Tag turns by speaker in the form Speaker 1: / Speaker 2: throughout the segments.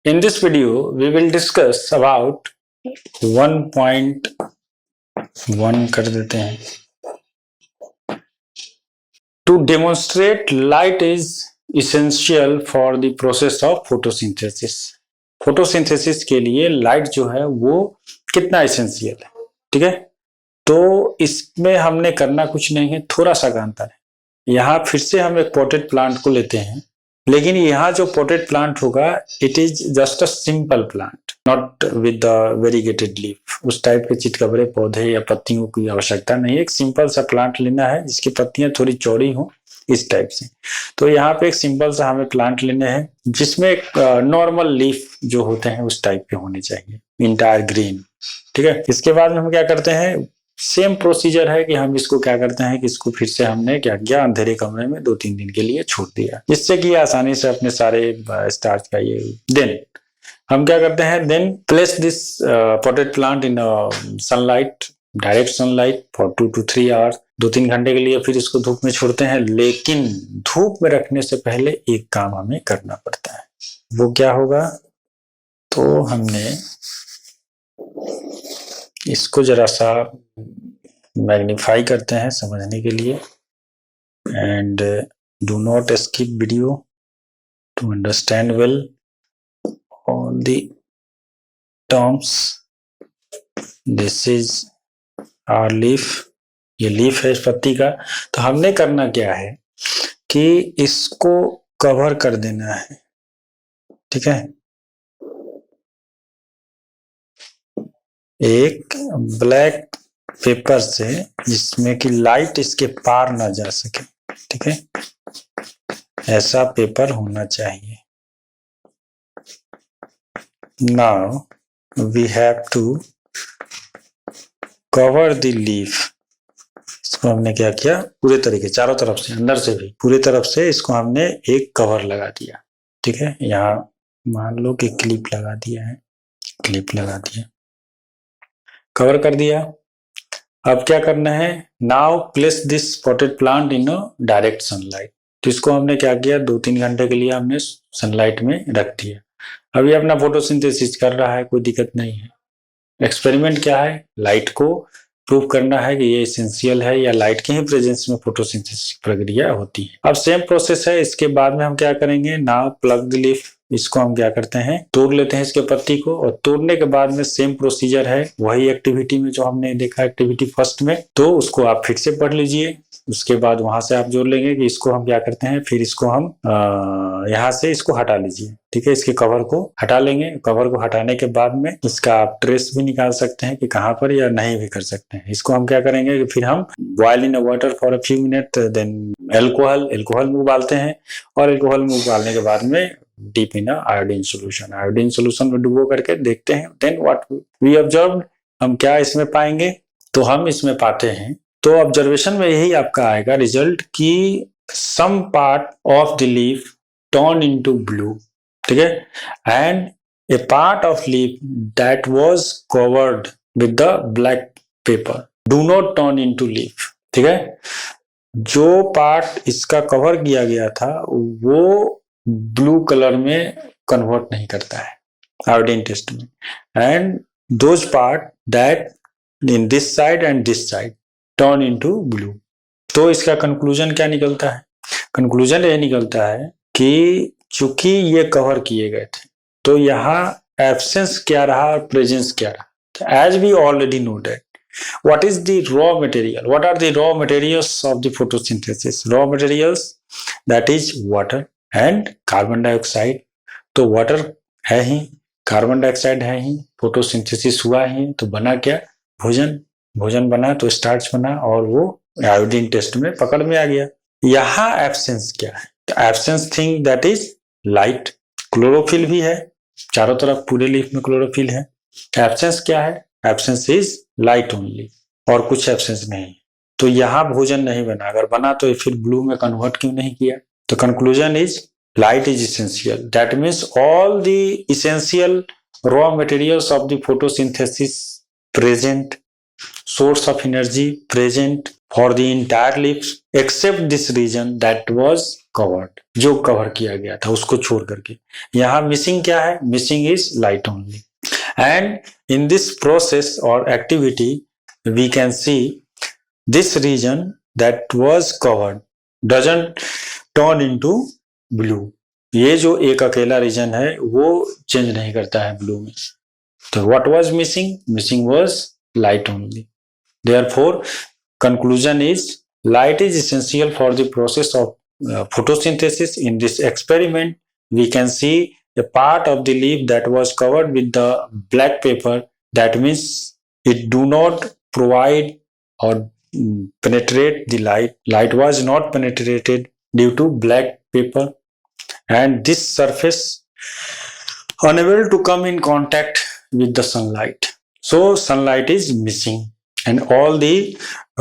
Speaker 1: In this video, we will discuss about 1.1 कर देते हैं. To demonstrate light is essential for the process of photosynthesis. Photosynthesis के लिए light जो है वो कितना एसेंशियल है, ठीक है. तो इसमें हमने करना कुछ नहीं है, थोड़ा सा अंतर है. यहाँ फिर से हम एक पॉटेड प्लांट को लेते हैं, लेकिन यहाँ जो पॉटेड प्लांट होगा it is just a simple plant, not with the variegated leaf. उस टाइप के चितकबरे पौधे या पत्तियों की आवश्यकता नहीं है. एक सिंपल सा प्लांट लेना है जिसकी पत्तियां थोड़ी चौड़ी हो, इस टाइप से. तो यहाँ पे एक सिंपल सा हमें प्लांट लेने हैं जिसमें एक नॉर्मल लीफ जो होते हैं उस टाइप के होने चाहिए, इंटायर ग्रीन, ठीक है. इसके बाद में हम क्या करते हैं, सेम प्रोसीजर है कि हम इसको क्या करते हैं कि इसको फिर से हमने क्या किया, अंधेरे कमरे में 2-3 दिन के लिए छोड़ दिया, जिससे कि आसानी से अपने सारे स्टार्च का ये. देन हम क्या करते हैं, then place this potted plant in sunlight, direct sunlight for 2 to 3 hours. 2-3 घंटे के लिए फिर इसको धूप में छोड़ते हैं. लेकिन धूप में रखने से पहले एक काम हमें करना पड़ता है. वो क्या होगा, तो हमने इसको जरा सा मैग्नीफाई करते हैं समझने के लिए. And do not skip video to understand well all the terms. This is our leaf, ये लीफ है इस पत्ती का. तो हमने करना क्या है कि इसको कवर कर देना है, ठीक है. एक ब्लैक पेपर से जिसमें कि लाइट इसके पार ना जा सके, ठीक है. ऐसा पेपर होना चाहिए. Now we have to cover the leaf. इसको हमने क्या किया, पूरे तरीके चारों तरफ से, अंदर से भी पूरी तरफ से इसको हमने एक कवर लगा दिया, ठीक है. यहाँ मान लो कि क्लिप लगा दिया है, क्लिप लगा दिया, कवर कर दिया. अब क्या करना है, now place this potted plant in a direct sunlight. तो इसको हमने क्या किया, 2-3 घंटे के लिए हमने सनलाइट में रख दिया. अभी अपना फोटोसिंथेसिस कर रहा है, कोई दिक्कत नहीं है. एक्सपेरिमेंट क्या है, लाइट को प्रूव करना है कि ये एसेंशियल है या लाइट के ही प्रेजेंस में फोटोसिंथेसिस प्रक्रिया होती है. अब सेम प्रोसेस है. इसके बाद में हम क्या करेंगे, नाउ प्लग द लीफ. इसको हम क्या करते हैं, तोड़ लेते हैं इसके पत्ती को, और तोड़ने के बाद में सेम प्रोसीजर है, वही एक्टिविटी में जो हमने देखा एक्टिविटी फर्स्ट में, तो उसको आप फिर से पढ़ लीजिए. उसके बाद वहां से आप जोड़ लेंगे कि इसको हम क्या करते हैं, फिर इसको हम यहाँ से इसको हटा लीजिए, ठीक है. इसके कवर को हटा लेंगे. कवर को हटाने के बाद में इसका आप ट्रेस भी निकाल सकते हैं कि कहाँ पर, या नहीं भी कर सकते हैं. इसको हम क्या करेंगे कि फिर हम boil in water for a few minute, then alcohol में उबालते हैं, और एल्कोहल में उबालने के बाद में डीप इन आयोडीन सोल्यूशन में डुबो करके देखते हैं. देन व्हाट वी ऑब्जर्व, हम क्या इसमें पाएंगे, तो हम इसमें पाते हैं, तो ऑब्जर्वेशन में यही आपका आएगा रिजल्ट कि some part of the leaf turn into blue, ठीक है, and a part of leaf that was covered with the black paper do not turn into leaf, ठीक है. जो पार्ट इसका कवर किया गया था वो ब्लू कलर में कन्वर्ट नहीं करता है आयोडीन टेस्ट में, and those part that in this side and this side turn into blue. तो इसका कंक्लूजन क्या निकलता है, कंक्लूजन ये निकलता है कि चूंकि ये कवर किए गए थे, तो यहाँ एब्सेंस क्या रहा और प्रेजेंस क्या रहा. As we already know that what is the raw material, what are the raw materials of the photosynthesis. Raw materials, that is water and carbon dioxide. तो water है ही, कार्बन डाइऑक्साइड है ही, photosynthesis हुआ ही, तो बना क्या, भोजन बना, तो स्टार्च बना, और वो आयोडीन टेस्ट में पकड़ में आ गया. यहाँ एब्सेंस क्या है, तो absence thing that is light. Chlorophyll भी है चारों तरफ, पूरे लीफ में क्लोरोफिल है. एब्सेंस क्या है, एब्सेंस इज लाइट ओनली, और कुछ एब्सेंस नहीं. तो यहाँ भोजन नहीं बना, अगर बना तो फिर ब्लू में कन्वर्ट क्यों नहीं किया. तो conclusion is light is essential. That means all the essential raw materials of the photosynthesis present, source of energy present for the entire leaf except this region that was covered, जो cover किया गया था उसको छोड़ करके। यहाँ missing क्या है? Missing is light only. And in this process और activity we can see this region that was covered doesn't turn into blue। ये जो एक अकेला रीजन है वो चेंज नहीं करता है ब्लू में। तो what was missing? Missing was light only। Therefore, conclusion is light is essential for the process of photosynthesis। In this experiment, we can see a part of the leaf that was covered with the black paper. That means it do not provide or penetrate the light. Light was not penetrated due to black paper, and this surface unable to come in contact with the sunlight. So sunlight is missing and all the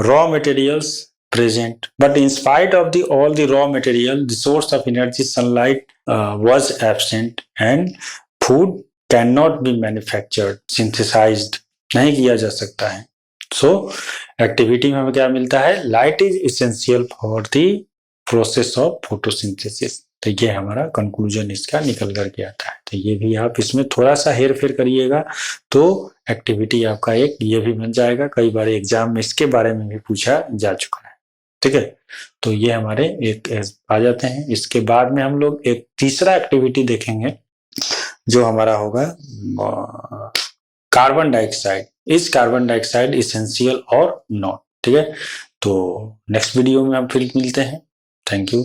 Speaker 1: raw materials present. But in spite of all the raw material, the source of energy sunlight was absent, and food cannot be manufactured, synthesized नहीं किया जा सकता है। सो activity में हमें क्या मिलता है? Light is essential for the process of photosynthesis. तो ये हमारा कंक्लूजन इसका निकल करके आता है। तो ये भी आप इसमें थोड़ा सा हेर फेर करिएगा तो एक्टिविटी आपका एक ये भी बन जाएगा। कई बार एग्जाम में इसके बारे में भी पूछा जा चुका है। ठीक है, तो ये हमारे एक आ जाते हैं। इसके बाद में हम लोग एक तीसरा एक्टिविटी देखेंगे जो हमारा होगा carbon dioxide. Is carbon dioxide essential और नॉट? ठीक है, तो नेक्स्ट वीडियो में हम फिर मिलते हैं। Thank you.